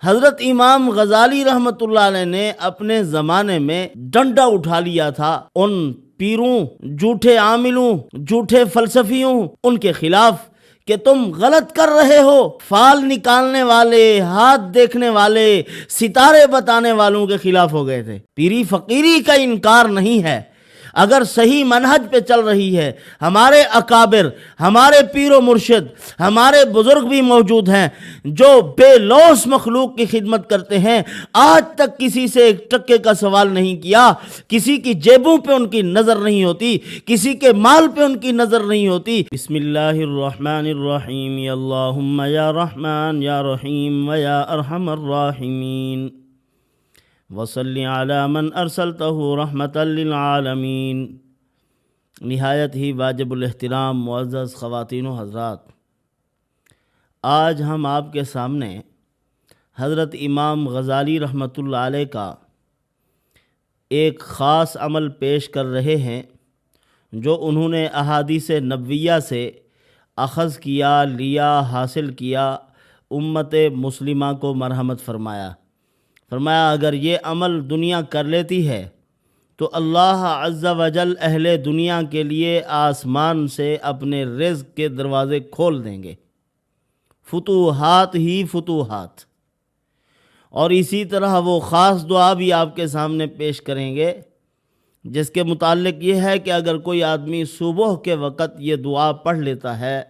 حضرت امام غزالی رحمۃ اللہ علیہ نے اپنے زمانے میں ڈنڈا اٹھا لیا تھا ان پیروں، جھوٹے عاملوں، جھوٹے فلسفیوں ان کے خلاف کہ تم غلط کر رہے ہو۔ فال نکالنے والے، ہاتھ دیکھنے والے، ستارے بتانے والوں کے خلاف ہو گئے تھے۔ پیری فقیری کا انکار نہیں ہے، اگر صحیح منہج پہ چل رہی ہے۔ ہمارے اکابر، ہمارے پیر و مرشد، ہمارے بزرگ بھی موجود ہیں جو بے لوث مخلوق کی خدمت کرتے ہیں، آج تک کسی سے ایک ٹکے کا سوال نہیں کیا، کسی کی جیبوں پہ ان کی نظر نہیں ہوتی، کسی کے مال پہ ان کی نظر نہیں ہوتی۔ بسم اللہ الرحمن الرحیم، یا اللہم یا رحمان یا رحیم و یا ارحم الراحمین، وصلی علی من ارسلتہ رحمتا للعالمین۔ نہایت ہی واجب الاحترام معزز خواتین و حضرات، آج ہم آپ کے سامنے حضرت امام غزالی رحمۃ اللہ علیہ کا ایک خاص عمل پیش کر رہے ہیں جو انہوں نے احادیث نبویہ سے اخذ کیا، لیا، حاصل کیا، امت مسلمہ کو مرحمت فرمایا۔ فرمایا اگر یہ عمل دنیا کر لیتی ہے تو اللہ عز و جل اہل دنیا کے لیے آسمان سے اپنے رزق کے دروازے کھول دیں گے، فتوحات ہی فتوحات۔ اور اسی طرح وہ خاص دعا بھی آپ کے سامنے پیش کریں گے جس کے متعلق یہ ہے کہ اگر کوئی آدمی صبح کے وقت یہ دعا پڑھ لیتا ہے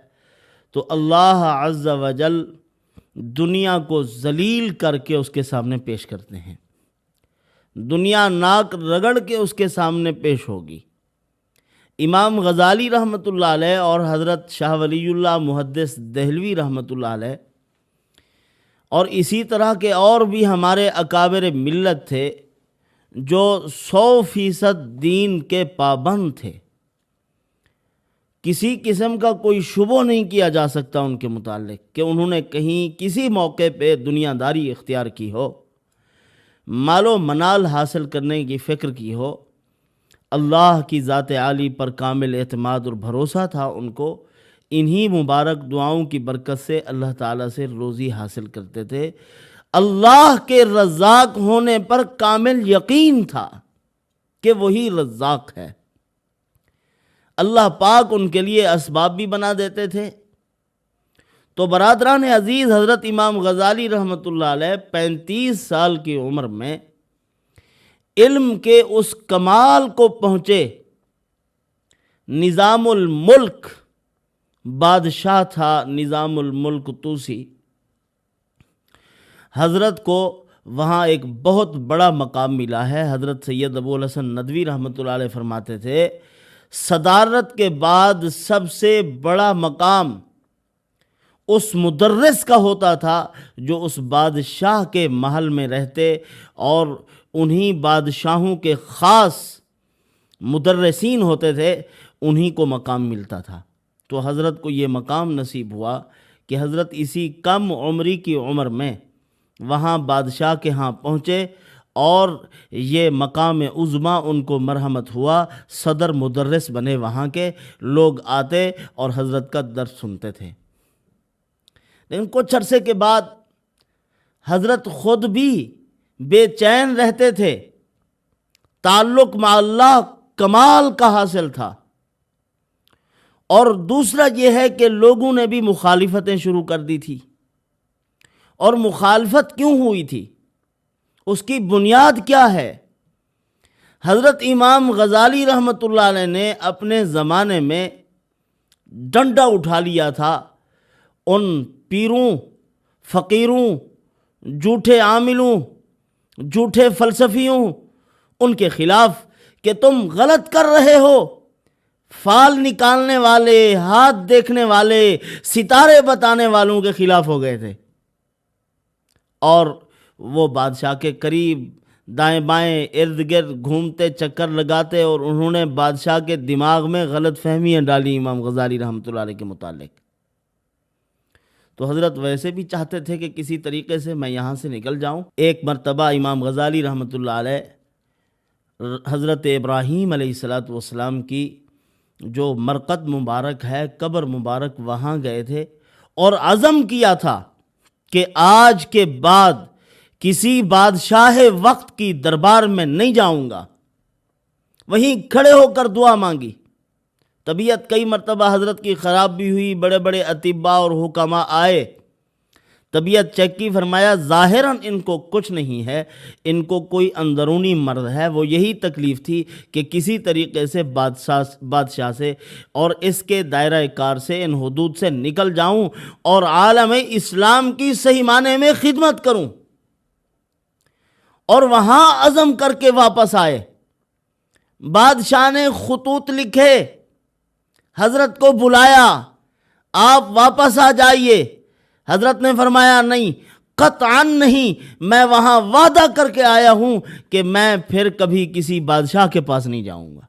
تو اللہ عز و جل دنیا کو ذلیل کر کے اس کے سامنے پیش کرتے ہیں، دنیا ناک رگڑ کے اس کے سامنے پیش ہوگی۔ امام غزالی رحمۃ اللہ علیہ اور حضرت شاہ ولی اللہ محدث دہلوی رحمۃ اللہ علیہ اور اسی طرح کے اور بھی ہمارے اکابر ملت تھے جو 100% دین کے پابند تھے، کسی قسم کا کوئی شبہ نہیں کیا جا سکتا ان کے متعلق کہ انہوں نے کہیں کسی موقع پہ دنیا داری اختیار کی ہو، مال و منال حاصل کرنے کی فکر کی ہو۔ اللہ کی ذات عالی پر کامل اعتماد اور بھروسہ تھا ان کو، انہی مبارک دعاؤں کی برکت سے اللہ تعالیٰ سے روزی حاصل کرتے تھے۔ اللہ کے رزاق ہونے پر کامل یقین تھا کہ وہی رزاق ہے۔ اللہ پاک ان کے لیے اسباب بھی بنا دیتے تھے۔ تو برادران عزیز، حضرت امام غزالی رحمۃ اللہ علیہ 35 سال کی عمر میں علم کے اس کمال کو پہنچے، نظام الملک بادشاہ تھا، نظام الملک توسی۔ حضرت کو وہاں ایک بہت بڑا مقام ملا ہے۔ حضرت سید ابو الحسن ندوی رحمۃ اللہ علیہ فرماتے تھے صدارت کے بعد سب سے بڑا مقام اس مدرس کا ہوتا تھا جو اس بادشاہ کے محل میں رہتے اور انہی بادشاہوں کے خاص مدرسین ہوتے تھے، انہی کو مقام ملتا تھا۔ تو حضرت کو یہ مقام نصیب ہوا کہ حضرت اسی کم عمری کی عمر میں وہاں بادشاہ کے ہاں پہنچے اور یہ مقام عظمیٰ ان کو مرحمت ہوا، صدر مدرس بنے، وہاں کے لوگ آتے اور حضرت کا درس سنتے تھے۔ لیکن کچھ عرصے کے بعد حضرت خود بھی بے چین رہتے تھے، تعلق مع اللہ کمال کا حاصل تھا، اور دوسرا یہ ہے کہ لوگوں نے بھی مخالفتیں شروع کر دی تھی۔ اور مخالفت کیوں ہوئی تھی؟ اس کی بنیاد کیا ہے؟ حضرت امام غزالی رحمۃ اللہ علیہ نے اپنے زمانے میں ڈنڈا اٹھا لیا تھا ان پیروں، فقیروں، جھوٹے عاملوں، جھوٹے فلسفیوں ان کے خلاف کہ تم غلط کر رہے ہو۔ فال نکالنے والے، ہاتھ دیکھنے والے، ستارے بتانے والوں کے خلاف ہو گئے تھے، اور وہ بادشاہ کے قریب دائیں بائیں ارد گرد گھومتے، چکر لگاتے، اور انہوں نے بادشاہ کے دماغ میں غلط فہمیاں ڈالی امام غزالی رحمۃ اللہ علیہ کے متعلق۔ تو حضرت ویسے بھی چاہتے تھے کہ کسی طریقے سے میں یہاں سے نکل جاؤں۔ ایک مرتبہ امام غزالی رحمۃ اللہ علیہ حضرت ابراہیم علیہ السلام کی جو مرقد مبارک ہے، قبر مبارک، وہاں گئے تھے اور عزم کیا تھا کہ آج کے بعد کسی بادشاہ وقت کی دربار میں نہیں جاؤں گا۔ وہیں کھڑے ہو کر دعا مانگی۔ طبیعت کئی مرتبہ حضرت کی خراب بھی ہوئی، بڑے بڑے اطباء اور حکماء آئے، طبیعت چیک کی، فرمایا ظاہراً ان کو کچھ نہیں ہے، ان کو کوئی اندرونی مرض ہے۔ وہ یہی تکلیف تھی کہ کسی طریقے سے بادشاہ سے اور اس کے دائرہ کار سے، ان حدود سے نکل جاؤں اور عالم اسلام کی صحیح معنی میں خدمت کروں۔ اور وہاں عزم کر کے واپس آئے۔ بادشاہ نے خطوط لکھے، حضرت کو بلایا، آپ واپس آ جائیے۔ حضرت نے فرمایا نہیں، قطعاً نہیں، میں وہاں وعدہ کر کے آیا ہوں کہ میں پھر کبھی کسی بادشاہ کے پاس نہیں جاؤں گا،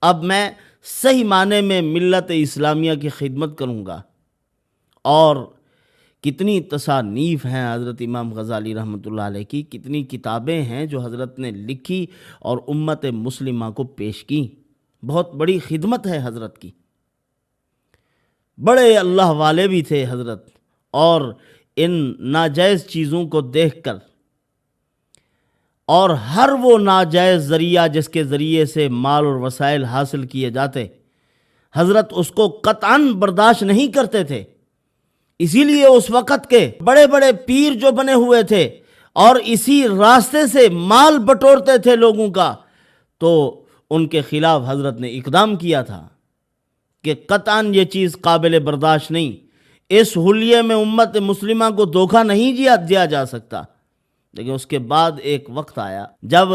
اب میں صحیح معنی میں ملت اسلامیہ کی خدمت کروں گا۔ اور کتنی تصانیف ہیں حضرت امام غزالی رحمۃ اللہ علیہ کی، کتنی کتابیں ہیں جو حضرت نے لکھی اور امت مسلمہ کو پیش کی۔ بہت بڑی خدمت ہے حضرت کی۔ بڑے اللہ والے بھی تھے حضرت، اور ان ناجائز چیزوں کو دیکھ کر اور ہر وہ ناجائز ذریعہ جس کے ذریعے سے مال اور وسائل حاصل کیے جاتے، حضرت اس کو قطعاً برداشت نہیں کرتے تھے۔ اسی لیے اس وقت کے بڑے بڑے پیر جو بنے ہوئے تھے اور اسی راستے سے مال بٹورتے تھے لوگوں کا، تو ان کے خلاف حضرت نے اقدام کیا تھا کہ قطعاً یہ چیز قابل برداشت نہیں، اس حلیے میں امت مسلمہ کو دھوکہ نہیں دیا جا سکتا۔ لیکن اس کے بعد ایک وقت آیا جب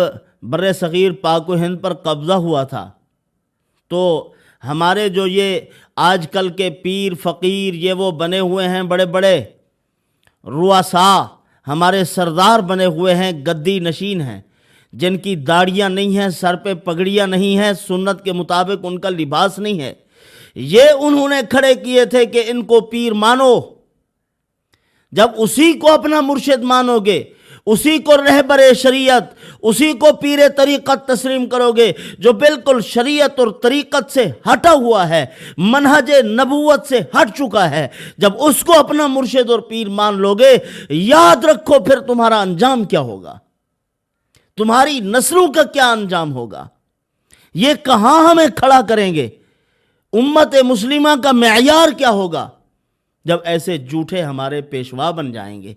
بر صغیر پاک و ہند پر قبضہ ہوا تھا، تو ہمارے جو یہ آج کل کے پیر فقیر یہ وہ بنے ہوئے ہیں، بڑے بڑے رؤساء ہمارے سردار بنے ہوئے ہیں، گدی نشین ہیں، جن کی داڑیاں نہیں ہیں، سر پہ پگڑیاں نہیں ہیں، سنت کے مطابق ان کا لباس نہیں ہے، یہ انہوں نے کھڑے کیے تھے کہ ان کو پیر مانو۔ جب اسی کو اپنا مرشد مانو گے، اسی کو رہبر شریعت، اسی کو پیر طریقت تسلیم کرو گے جو بالکل شریعت اور طریقت سے ہٹا ہوا ہے، منہج نبوت سے ہٹ چکا ہے، جب اس کو اپنا مرشد اور پیر مان لو گے، یاد رکھو پھر تمہارا انجام کیا ہوگا، تمہاری نسلوں کا کیا انجام ہوگا، یہ کہاں ہمیں کھڑا کریں گے، امت مسلمہ کا معیار کیا ہوگا جب ایسے جھوٹے ہمارے پیشوا بن جائیں گے۔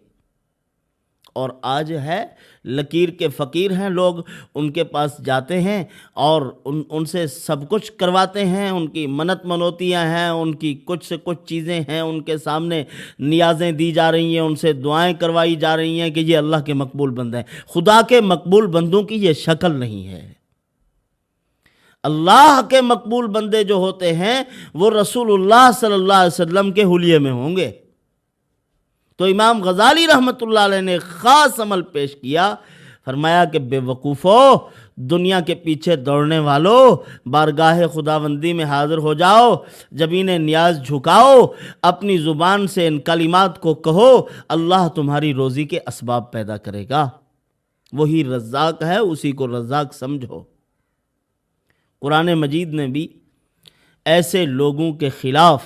اور آج ہے لکیر کے فقیر ہیں لوگ، ان کے پاس جاتے ہیں اور ان سے سب کچھ کرواتے ہیں، ان کی منت منوتیاں ہیں، ان کی کچھ سے کچھ چیزیں ہیں، ان کے سامنے نیازیں دی جا رہی ہیں، ان سے دعائیں کروائی جا رہی ہیں کہ یہ اللہ کے مقبول بندے ہیں۔ خدا کے مقبول بندوں کی یہ شکل نہیں ہے۔ اللہ کے مقبول بندے جو ہوتے ہیں وہ رسول اللہ صلی اللہ علیہ وسلم کے حلیے میں ہوں گے۔ تو امام غزالی رحمۃ اللہ علیہ نے خاص عمل پیش کیا، فرمایا کہ بے وقوفو، دنیا کے پیچھے دوڑنے والو، بارگاہ خداوندی میں حاضر ہو جاؤ، جبین نیاز جھکاؤ، اپنی زبان سے ان کلمات کو کہو، اللہ تمہاری روزی کے اسباب پیدا کرے گا، وہی رزاق ہے، اسی کو رزاق سمجھو۔ قرآن مجید نے بھی ایسے لوگوں کے خلاف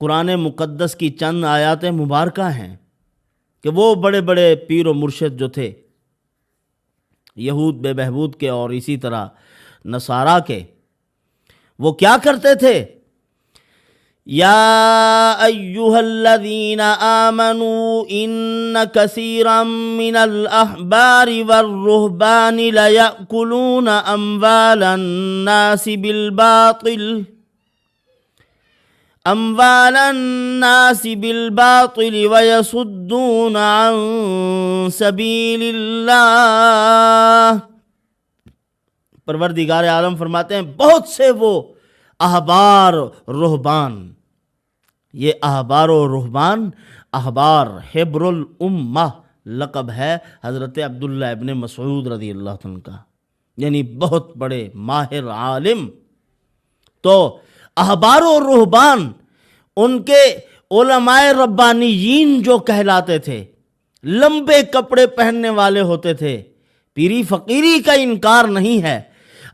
قرآن مقدس کی چند آیات مبارکہ ہیں کہ وہ بڑے بڑے پیر و مرشد جو تھے یہود بے بہبود کے اور اسی طرح نصارہ کے، وہ کیا کرتے تھے؟ یا ایہا الذین آمنوا ان کثیرا من الاحبار والرہبان لیأکلون اموال الناس بالباطل ویصدون عن سبیل اللہ۔ پروردگار عالم فرماتے ہیں بہت سے وہ احبار رہبان، یہ احبار و رہبان، احبار حبر الامہ لقب ہے حضرت عبداللہ ابن مسعود رضی اللہ عنہ کا، یعنی بہت بڑے ماہر عالم۔ تو احبار و رہبان ان کے علماء ربانیین جو کہلاتے تھے، لمبے کپڑے پہننے والے ہوتے تھے، پیری فقیری کا انکار نہیں ہے،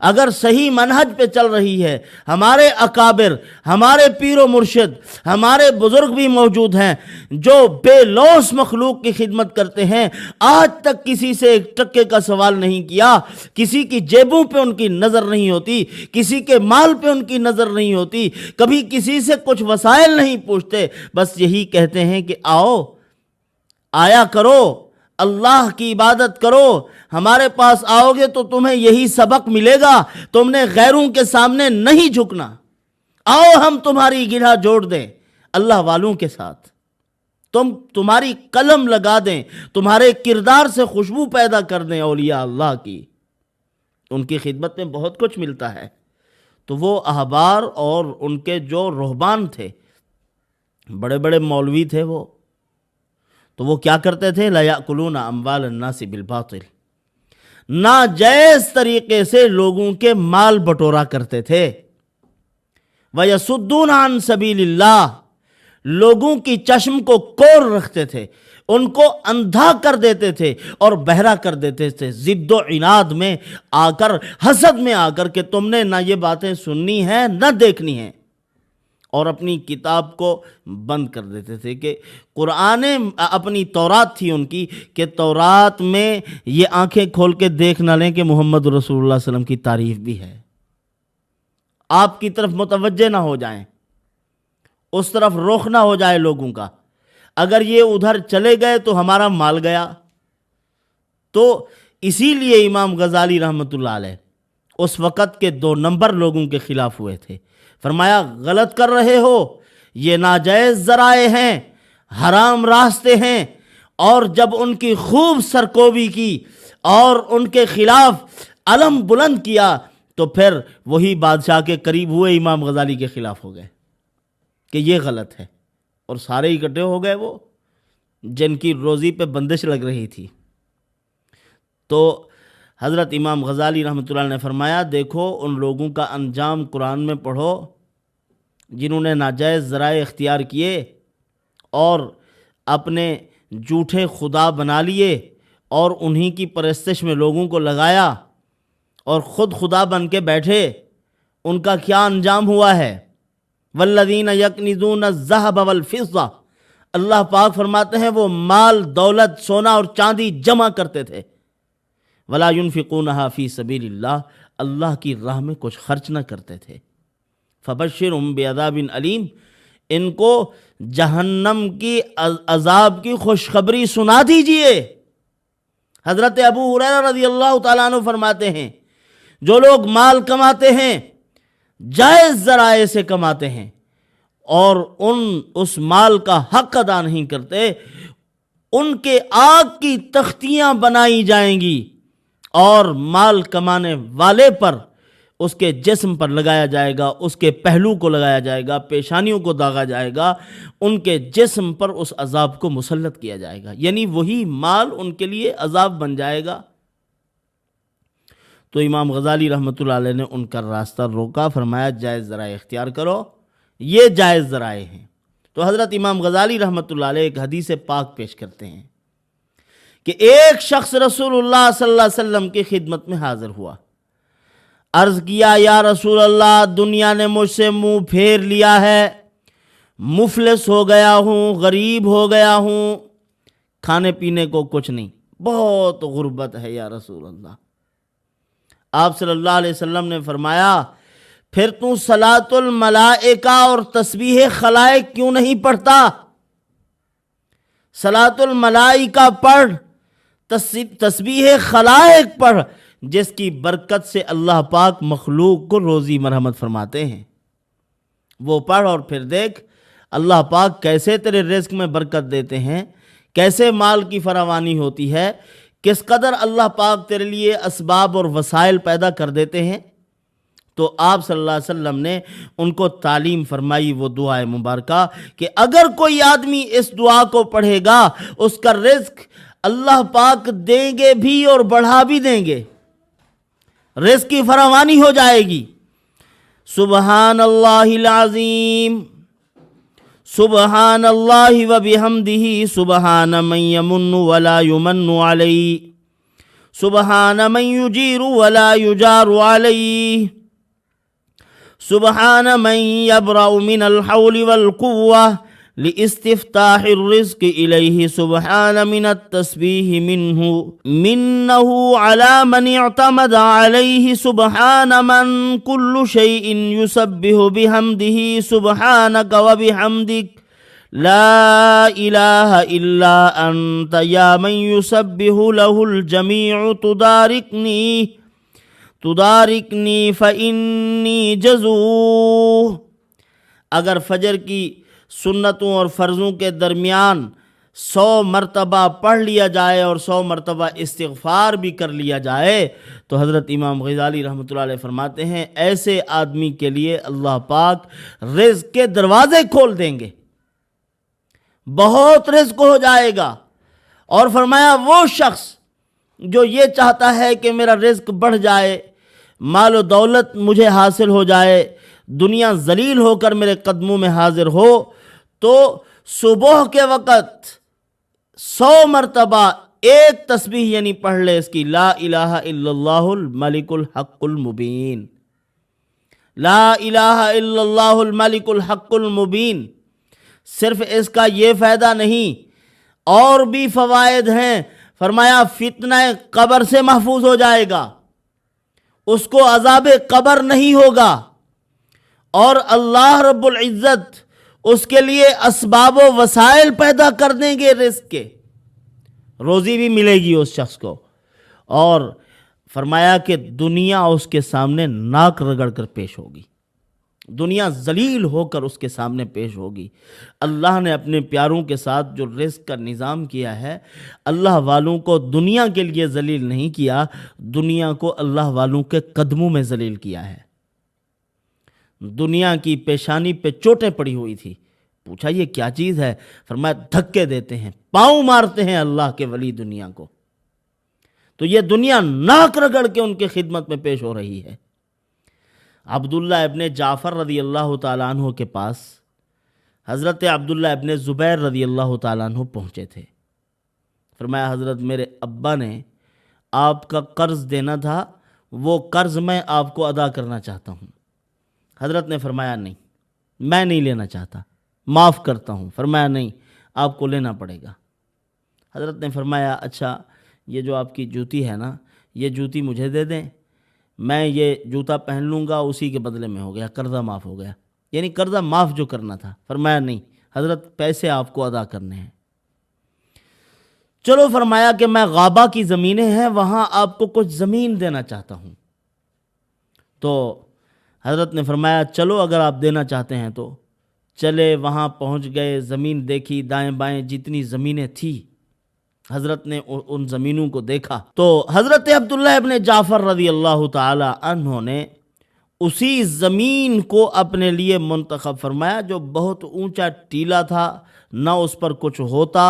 اگر صحیح منہج پہ چل رہی ہے، ہمارے اکابر، ہمارے پیر و مرشد، ہمارے بزرگ بھی موجود ہیں جو بے لوث مخلوق کی خدمت کرتے ہیں، آج تک کسی سے ایک ٹکے کا سوال نہیں کیا، کسی کی جیبوں پہ ان کی نظر نہیں ہوتی، کسی کے مال پہ ان کی نظر نہیں ہوتی، کبھی کسی سے کچھ وسائل نہیں پوچھتے، بس یہی کہتے ہیں کہ آیا کرو، اللہ کی عبادت کرو، ہمارے پاس آؤ گے تو تمہیں یہی سبق ملے گا، تم نے غیروں کے سامنے نہیں جھکنا، آؤ ہم تمہاری گرہ جوڑ دیں اللہ والوں کے ساتھ، تمہاری قلم لگا دیں، تمہارے کردار سے خوشبو پیدا کر دیں اولیاء اللہ کی، ان کی خدمت میں بہت کچھ ملتا ہے۔ تو وہ احبار اور ان کے جو رہبان تھے، بڑے بڑے مولوی تھے وہ، تو وہ کیا کرتے تھے؟ لَا يَأْكُلُونَ أَمْوَالَ النَّاسِ بِالْبَاطِلِ، ناجائز طریقے سے لوگوں کے مال بٹورا کرتے تھے۔ وَيَصُدُّونَ عَنْ سَبِيلِ اللَّهِ، لوگوں کی چشم کو کور رکھتے تھے، ان کو اندھا کر دیتے تھے اور بہرا کر دیتے تھے، ضد و عناد میں آ کر، حسد میں آ کر کہ تم نے نہ یہ باتیں سننی ہیں نہ دیکھنی ہیں، اور اپنی کتاب کو بند کر دیتے تھے کہ قرآن، اپنی تورات تھی ان کی، کہ تورات میں یہ آنکھیں کھول کے دیکھ نہ لیں کہ محمد رسول اللہ صلی اللہ علیہ وسلم کی تعریف بھی ہے، آپ کی طرف متوجہ نہ ہو جائیں، اس طرف رخ نہ ہو جائے لوگوں کا، اگر یہ ادھر چلے گئے تو ہمارا مال گیا۔ تو اسی لیے امام غزالی رحمۃ اللہ علیہ اس وقت کے 2 نمبر لوگوں کے خلاف ہوئے تھے، فرمایا غلط کر رہے ہو، یہ ناجائز ذرائع ہیں، حرام راستے ہیں، اور جب ان کی خوب سرکوبی کی اور ان کے خلاف علم بلند کیا تو پھر وہی بادشاہ کے قریب ہوئے امام غزالی کے خلاف ہو گئے کہ یہ غلط ہے، اور سارے اکٹھے ہو گئے وہ جن کی روزی پہ بندش لگ رہی تھی۔ تو حضرت امام غزالی رحمۃ اللہ نے فرمایا دیکھو ان لوگوں کا انجام قرآن میں پڑھو جنہوں نے ناجائز ذرائع اختیار کیے اور اپنے جھوٹے خدا بنا لیے اور انہی کی پرستش میں لوگوں کو لگایا اور خود خدا بن کے بیٹھے، ان کا کیا انجام ہوا ہے۔ والذین یکنزون الذھب والفضہ، اللہ پاک فرماتے ہیں وہ مال، دولت، سونا اور چاندی جمع کرتے تھے، ولا ينفقونها فی سبیل اللہ، اللہ کی راہ میں کچھ خرچ نہ کرتے تھے۔ فبشرہم بعذاب علیم، ان کو جہنم کی عذاب کی خوشخبری سنا دیجئے۔ حضرت ابو ہریرہ رضی اللہ تعالیٰ عنہ فرماتے ہیں جو لوگ مال کماتے ہیں جائز ذرائع سے کماتے ہیں اور اس مال کا حق ادا نہیں کرتے، ان کے آگ کی تختیاں بنائی جائیں گی اور مال کمانے والے پر، اس کے جسم پر لگایا جائے گا، اس کے پہلو کو لگایا جائے گا، پیشانیوں کو داغا جائے گا، ان کے جسم پر اس عذاب کو مسلط کیا جائے گا، یعنی وہی مال ان کے لیے عذاب بن جائے گا۔ تو امام غزالی رحمۃ اللہ علیہ نے ان کا راستہ روکا، فرمایا جائز ذرائع اختیار کرو، یہ جائز ذرائع ہیں۔ تو حضرت امام غزالی رحمۃ اللہ علیہ ایک حدیث پاک پیش کرتے ہیں کہ ایک شخص رسول اللہ صلی اللہ علیہ وسلم کی خدمت میں حاضر ہوا، عرض کیا یا رسول اللہ دنیا نے مجھ سے منہ پھیر لیا ہے، مفلس ہو گیا ہوں، غریب ہو گیا ہوں، کھانے پینے کو کچھ نہیں، بہت غربت ہے یا رسول اللہ۔ آپ صلی اللہ علیہ وسلم نے فرمایا پھر تو صلاۃ الملائکہ اور تسبیح خلائق کیوں نہیں پڑھتا؟ صلاۃ الملائکہ پڑھ، تسبیح خلائق پڑھ، جس کی برکت سے اللہ پاک مخلوق کو روزی مرحمت فرماتے ہیں، وہ پڑھ اور پھر دیکھ اللہ پاک کیسے تیرے رزق میں برکت دیتے ہیں، کیسے مال کی فراوانی ہوتی ہے، کس قدر اللہ پاک تیرے لیے اسباب اور وسائل پیدا کر دیتے ہیں۔ تو آپ صلی اللہ علیہ وسلم نے ان کو تعلیم فرمائی وہ دعا مبارکہ کہ اگر کوئی آدمی اس دعا کو پڑھے گا اس کا رزق اللہ پاک دیں گے بھی اور بڑھا بھی دیں گے، رزق کی فراوانی ہو جائے گی۔ سبحان اللہ العظیم، سبحان اللہ و بحمدہ، سبحان من یمن ولا یمن علی، سبحان من یجیر ولا یجار علیہ، سبحان من یبرأ من الحول والقوة لاستفتاح الرزق الیہ، سبحان من التسبیح منہ علی من اعتمد علیہ، سبحان من کل شیء یسبح بحمدہ، سبحانک وبحمدک لا الہ الا انت یا من یسبح لہ الجمیع، تدارکنی فإنی جزوہ۔ اگر فجر کی سنتوں اور فرضوں کے درمیان 100 مرتبہ پڑھ لیا جائے اور 100 مرتبہ استغفار بھی کر لیا جائے تو حضرت امام غزالی رحمۃ اللہ علیہ فرماتے ہیں ایسے آدمی کے لیے اللہ پاک رزق کے دروازے کھول دیں گے، بہت رزق ہو جائے گا۔ اور فرمایا وہ شخص جو یہ چاہتا ہے کہ میرا رزق بڑھ جائے، مال و دولت مجھے حاصل ہو جائے، دنیا ذلیل ہو کر میرے قدموں میں حاضر ہو، تو صبح کے وقت 100 مرتبہ ایک تسبیح یعنی پڑھ لے اس کی، لا الہ الا اللہ الملک الحق المبین، لا الہ الا اللہ الملک الحق المبین۔ صرف اس کا یہ فائدہ نہیں، اور بھی فوائد ہیں۔ فرمایا فتنہ قبر سے محفوظ ہو جائے گا، اس کو عذاب قبر نہیں ہوگا، اور اللہ رب العزت اس کے لیے اسباب و وسائل پیدا کر دیں گے، رزق کے، روزی بھی ملے گی اس شخص کو۔ اور فرمایا کہ دنیا اس کے سامنے ناک رگڑ کر پیش ہوگی، دنیا ذلیل ہو کر اس کے سامنے پیش ہوگی۔ اللہ نے اپنے پیاروں کے ساتھ جو رزق کا نظام کیا ہے، اللہ والوں کو دنیا کے لیے ذلیل نہیں کیا، دنیا کو اللہ والوں کے قدموں میں ذلیل کیا ہے۔ دنیا کی پیشانی پہ چوٹیں پڑی ہوئی تھی، پوچھا یہ کیا چیز ہے؟ فرمایا دھکے دیتے ہیں، پاؤں مارتے ہیں اللہ کے ولی دنیا کو، تو یہ دنیا ناک رگڑ کے ان کے خدمت میں پیش ہو رہی ہے۔ عبداللہ ابن جعفر رضی اللہ تعالیٰ عنہ کے پاس حضرت عبداللہ ابن زبیر رضی اللہ تعالیٰ عنہ پہنچے تھے۔ فرمایا حضرت میرے ابا نے آپ کا قرض دینا تھا، وہ قرض میں آپ کو ادا کرنا چاہتا ہوں۔ حضرت نے فرمایا نہیں، میں نہیں لینا چاہتا، معاف کرتا ہوں۔ فرمایا نہیں، آپ کو لینا پڑے گا۔ حضرت نے فرمایا اچھا یہ جو آپ کی جوتی ہے نا، یہ جوتی مجھے دے دیں، میں یہ جوتا پہن لوں گا، اسی کے بدلے میں ہو گیا، قرضہ معاف ہو گیا، یعنی قرضہ معاف جو کرنا تھا۔ فرمایا نہیں حضرت، پیسے آپ کو ادا کرنے ہیں۔ چلو فرمایا کہ میں غابہ کی زمینیں ہیں، وہاں آپ کو کچھ زمین دینا چاہتا ہوں۔ تو حضرت نے فرمایا چلو اگر آپ دینا چاہتے ہیں تو چلے، وہاں پہنچ گئے، زمین دیکھی، دائیں بائیں جتنی زمینیں تھی، حضرت نے ان زمینوں کو دیکھا تو حضرت عبداللہ ابن جعفر رضی اللہ تعالی عنہ نے اسی زمین کو اپنے لیے منتخب فرمایا جو بہت اونچا ٹیلا تھا، نہ اس پر کچھ ہوتا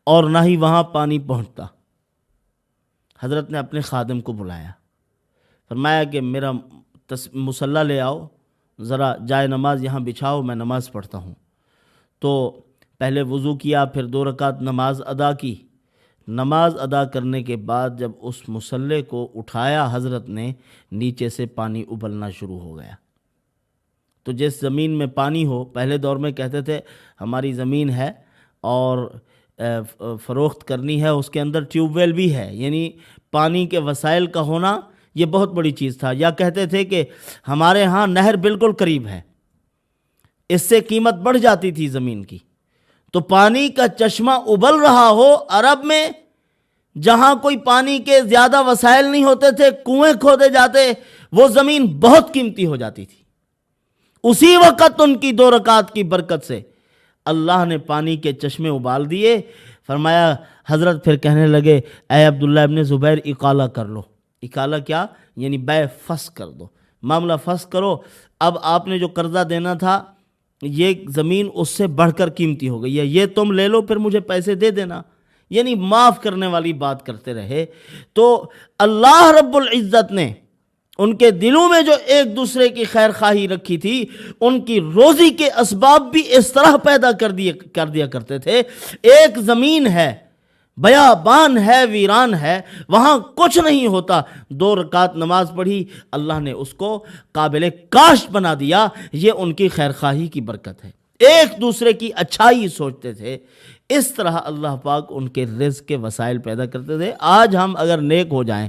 اور نہ ہی وہاں پانی پہنچتا۔ حضرت نے اپنے خادم کو بلایا، فرمایا کہ میرا مصلی لے آؤ، ذرا جائے نماز یہاں بچھاؤ، میں نماز پڑھتا ہوں۔ تو پہلے وضو کیا، پھر 2 رکعت نماز ادا کی۔ نماز ادا کرنے کے بعد جب اس مصلی کو اٹھایا حضرت نے، نیچے سے پانی ابلنا شروع ہو گیا۔ تو جس زمین میں پانی ہو، پہلے دور میں کہتے تھے ہماری زمین ہے اور فروخت کرنی ہے، اس کے اندر ٹیوب ویل بھی ہے، یعنی پانی کے وسائل کا ہونا یہ بہت بڑی چیز تھا۔ یا کہتے تھے کہ ہمارے ہاں نہر بالکل قریب ہے، اس سے قیمت بڑھ جاتی تھی زمین کی۔ تو پانی کا چشمہ ابل رہا ہو، عرب میں جہاں کوئی پانی کے زیادہ وسائل نہیں ہوتے تھے، کنویں کھودے جاتے، وہ زمین بہت قیمتی ہو جاتی تھی۔ اسی وقت ان کی 2 رکعت کی برکت سے اللہ نے پانی کے چشمے ابال دیے۔ فرمایا حضرت پھر کہنے لگے اے عبداللہ ابن زبیر اقالہ کر لو۔ اقالہ کیا؟ یعنی بے فسخ کر دو، معاملہ فسخ کرو۔ اب آپ نے جو قرضہ دینا تھا، یہ زمین اس سے بڑھ کر قیمتی ہو گئی ہے، یہ تم لے لو، پھر مجھے پیسے دے دینا، یعنی معاف کرنے والی بات کرتے رہے۔ تو اللہ رب العزت نے ان کے دلوں میں جو ایک دوسرے کی خیر خواہی رکھی تھی، ان کی روزی کے اسباب بھی اس طرح پیدا کر دیا کرتے تھے۔ ایک زمین ہے بیابان ہے، ویران ہے، وہاں کچھ نہیں ہوتا، 2 رکعت نماز پڑھی، اللہ نے اس کو قابل کاشت بنا دیا۔ یہ ان کی خیرخواہی کی برکت ہے، ایک دوسرے کی اچھائی سوچتے تھے، اس طرح اللہ پاک ان کے رزق کے وسائل پیدا کرتے تھے۔ آج ہم اگر نیک ہو جائیں،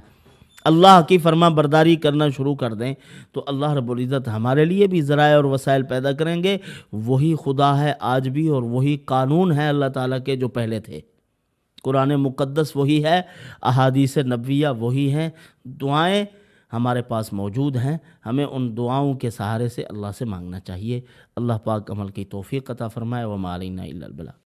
اللہ کی فرما برداری کرنا شروع کر دیں، تو اللہ رب العزت ہمارے لیے بھی ذرائع اور وسائل پیدا کریں گے۔ وہی خدا ہے آج بھی، اور وہی قانون ہے اللہ تعالیٰ کے جو پہلے تھے۔ قرآن مقدس وہی ہے، احادیث نبویہ وہی ہیں، دعائیں ہمارے پاس موجود ہیں، ہمیں ان دعاؤں کے سہارے سے اللہ سے مانگنا چاہیے۔ اللہ پاک عمل کی توفیق عطا فرمائے۔ وما علینا الا البلاغ۔